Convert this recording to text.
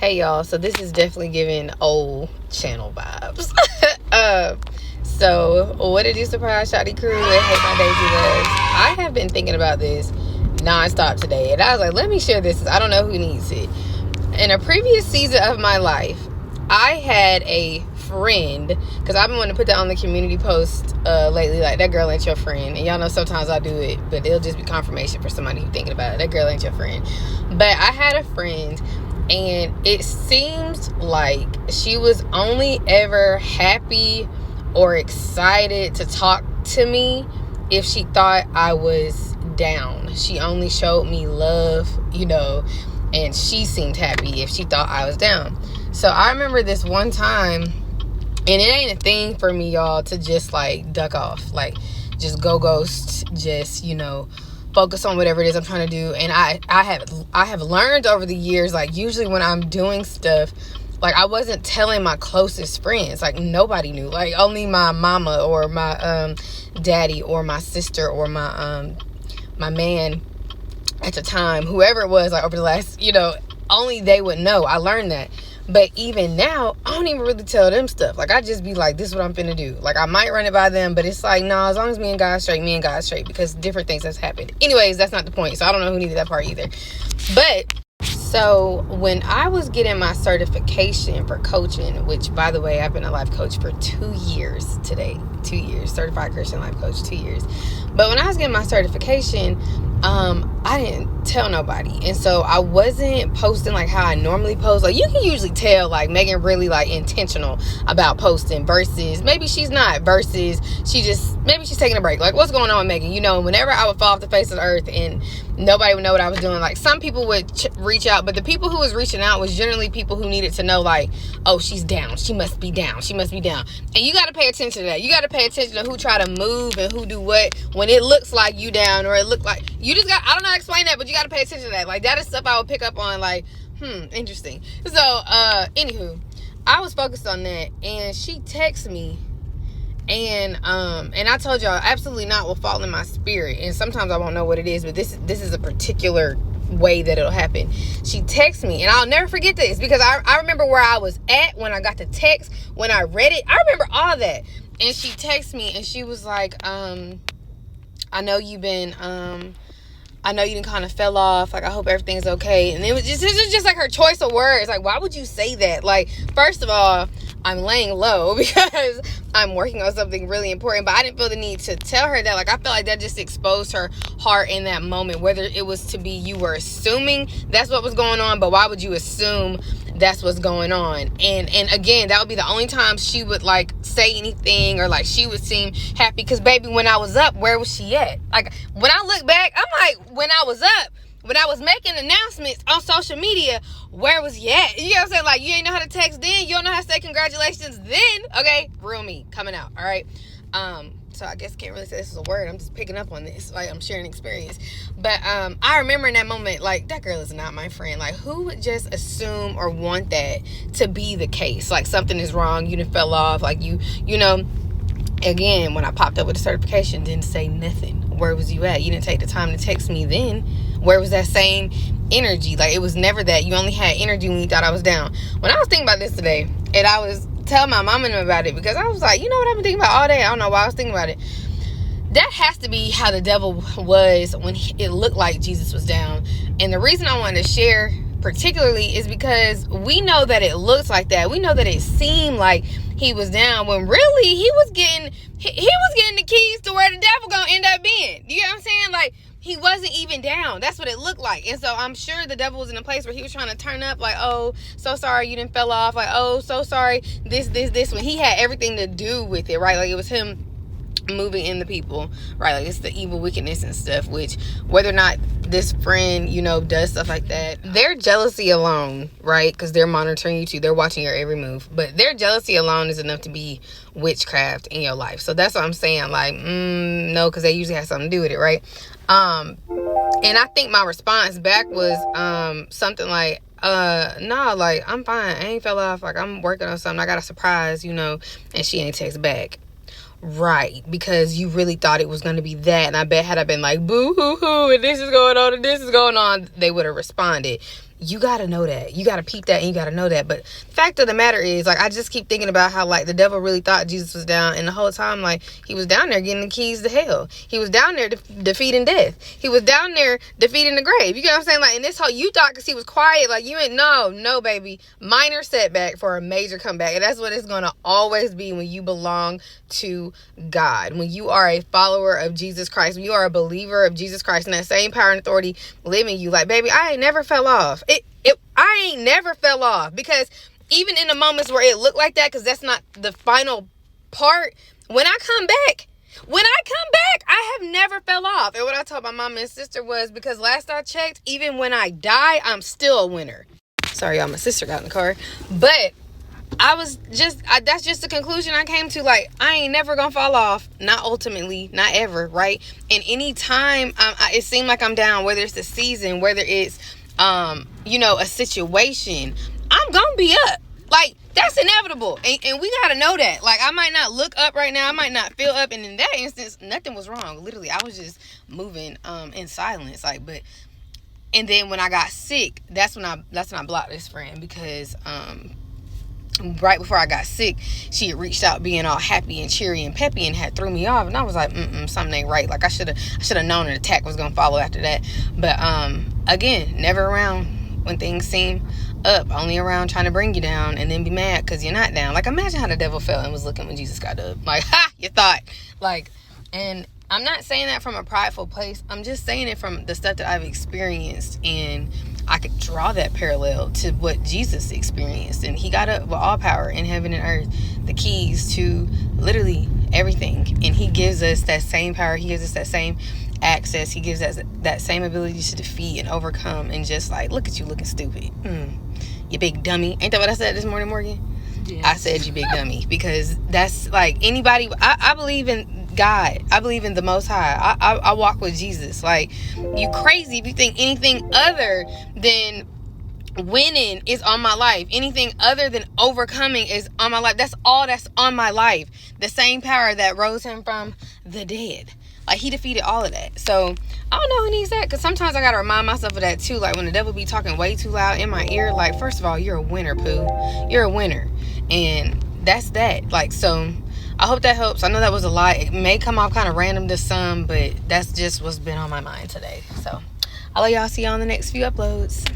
Hey y'all, so this is definitely giving old channel vibes. So what did you surprise Shawty crew with Hey My Daizee was? I have been thinking about this non-stop today, and I was like, let me share this. I don't know who needs it. In a previous season of my life, I had a friend, because I've been wanting to put that on the community post lately, like, that girl ain't your friend. And y'all know sometimes I do it, but it'll just be confirmation for somebody who's thinking about it. That girl ain't your friend. But I had a friend, and it seems like she was only ever happy or excited to talk to me if she thought I was down. She only showed me love, and she seemed happy if she thought I was down. So I remember this one time, and it ain't a thing for me, y'all, to just like duck off, like just go ghost, just focus on whatever it is I'm trying to do. And I have learned over the years, like, usually when I'm doing stuff, like, I wasn't telling my closest friends. Like, nobody knew. Like, only my mama or my daddy or my sister or my man at the time, whoever it was, like, over the last, only they would know. I learned that. But even now, I don't even really tell them stuff. Like, I just be like, this is what I'm finna do. Like, I might run it by them, but it's like, no, as long as me and God straight, because different things has happened. Anyways, that's not the point. So I don't know who needed that part either. But so when I was getting my certification for coaching, which, by the way, I've been a life coach for 2 years today. 2 years. Certified Christian life coach, 2 years. But when I was getting my certification, I didn't tell nobody. And so I wasn't posting like how I normally post. Like, you can usually tell, like, Megan really, like, intentional about posting versus maybe she's not, versus maybe she's taking a break. Like, what's going on with Megan? Whenever I would fall off the face of the earth and nobody would know what I was doing, like, some people would reach out, but the people who was reaching out was generally people who needed to know, like, oh, she's down. She must be down. She must be down. And you got to pay attention to that. You got to pay attention to who try to move and who do what when it looks like you down, or it look like you just got, I don't know how to explain that, but you got to pay attention to that. Like, that is stuff I would pick up on, like, interesting. So, anywho, I was focused on that, and she texted me, and I told y'all, absolutely not will fall in my spirit, and sometimes I won't know what it is, but this is a particular way that it'll happen. She texted me, and I'll never forget this, because I remember where I was at when I got the text, when I read it. I remember all that. And she texted me, and she was like, I know you didn't kind of fell off. Like, I hope everything's okay. And it was just like her choice of words. Like, why would you say that? Like, first of all, I'm laying low because I'm working on something really important. But I didn't feel the need to tell her that. Like, I felt like that just exposed her heart in that moment. Whether it was to be you were assuming that's what was going on, but why would you assume that's what's going on? And again, that would be the only time she would, like, say anything, or like she would seem happy. Because, baby, when I was up, where was she at? Like, when I look back, I'm like, when I was up, when I was making announcements on social media, where was you at? You know what I'm saying? Like, you ain't know how to text then. You don't know how to say congratulations then. Okay? Real me coming out. All right? So I guess can't really say this is a word. I'm just picking up on this. Like, I'm sharing experience. But I remember in that moment, like, that girl is not my friend. Like, who would just assume or want that to be the case? Like, something is wrong. You done fell off. Like, again, when I popped up with the certification, didn't say nothing. Where was you at? You didn't take the time to text me then. Where was that same energy? Like, it was never that. You only had energy when you thought I was down. When I was thinking about this today, and I was telling my mom and them about it, because I was like, you know what I've been thinking about all day? I don't know why I was thinking about it. That has to be how the devil was when it looked like Jesus was down. And the reason I wanted to share particularly is because we know that it looks like that. We know that it seemed like he was down, when really he was getting the keys to where the devil gonna end up being. You know what I'm saying? Like, he wasn't even down. That's what it looked like. And so I'm sure the devil was in a place where he was trying to turn up, like, oh, so sorry you didn't fell off. Like, oh, so sorry this, when he had everything to do with it, right? Like, it was him moving in the people, right? Like, it's the evil wickedness and stuff, which whether or not this friend, does stuff like that, their jealousy alone, right? Because they're monitoring you too. They're watching your every move. But their jealousy alone is enough to be witchcraft in your life. So that's what I'm saying. Like, no, because they usually have something to do with it, right? And I think my response back was something like, no, like, I'm fine. I ain't fell off. Like, I'm working on something. I got a surprise, and she ain't text back. Right, because you really thought it was going to be that. And I bet had I been like, boo hoo hoo, and this is going on, and this is going on, they would have responded. You gotta know that. You gotta peep that, and you gotta know that. But the fact of the matter is, like, I just keep thinking about how, like, the devil really thought Jesus was down, and the whole time, like, he was down there getting the keys to hell. He was down there defeating death. He was down there defeating the grave. You get what I'm saying? Like, in this whole, you thought because he was quiet, like, you ain't, no, baby. Minor setback for a major comeback. And that's what it's gonna always be when you belong to God. When you are a follower of Jesus Christ, when you are a believer of Jesus Christ, and that same power and authority live in you, like, baby, I ain't never fell off. I ain't never fell off, because even in the moments where it looked like that, because that's not the final part, when I come back, I have never fell off. And what I told my mom and sister was, because last I checked, even when I die, I'm still a winner. Sorry, y'all, my sister got in the car. But I was just, that's just the conclusion I came to. Like, I ain't never gonna fall off. Not ultimately, not ever, right? And any time it seemed like I'm down, whether it's the season, whether it's, a situation, I'm gonna be up. Like, that's inevitable. And we gotta know that. Like, I might not look up right now. I might not feel up. And in that instance, nothing was wrong. Literally, I was just moving in silence. Like, but, and then when I got sick, that's when I blocked this friend, because right before I got sick, she had reached out being all happy and cheery and peppy, and had threw me off. And I was like, something ain't right. Like, I should have known an attack was gonna follow after that. But again, never around when things seem up, only around trying to bring you down, and then be mad because you're not down. Like, imagine how the devil felt and was looking when Jesus got up. Like, ha, you thought. Like, and I'm not saying that from a prideful place. I'm just saying it from the stuff that I've experienced, and I could draw that parallel to what Jesus experienced. And he got up with all power in heaven and earth, the keys to literally everything. And he gives us that same power. He gives us that same access. He gives us that same ability to defeat and overcome. And just like, look at you looking stupid. You big dummy. Ain't that what I said this morning, Morgan? Yes. I said you big dummy, because that's like anybody. I believe in God. I believe in the Most High. I walk with Jesus. Like, you crazy if you think anything other than winning is on my life. Anything other than overcoming is on my life. That's all that's on my life. The same power that rose him from the dead. Like, he defeated all of that. So I don't know who needs that, because sometimes I gotta remind myself of that too. Like, when the devil be talking way too loud in my ear, like, first of all, you're a winner, Pooh. You're a winner. And that's that. Like, so I hope that helps. I know that was a lot. It may come off kind of random to some, but that's just what's been on my mind today. So I'll let y'all see y'all on the next few uploads.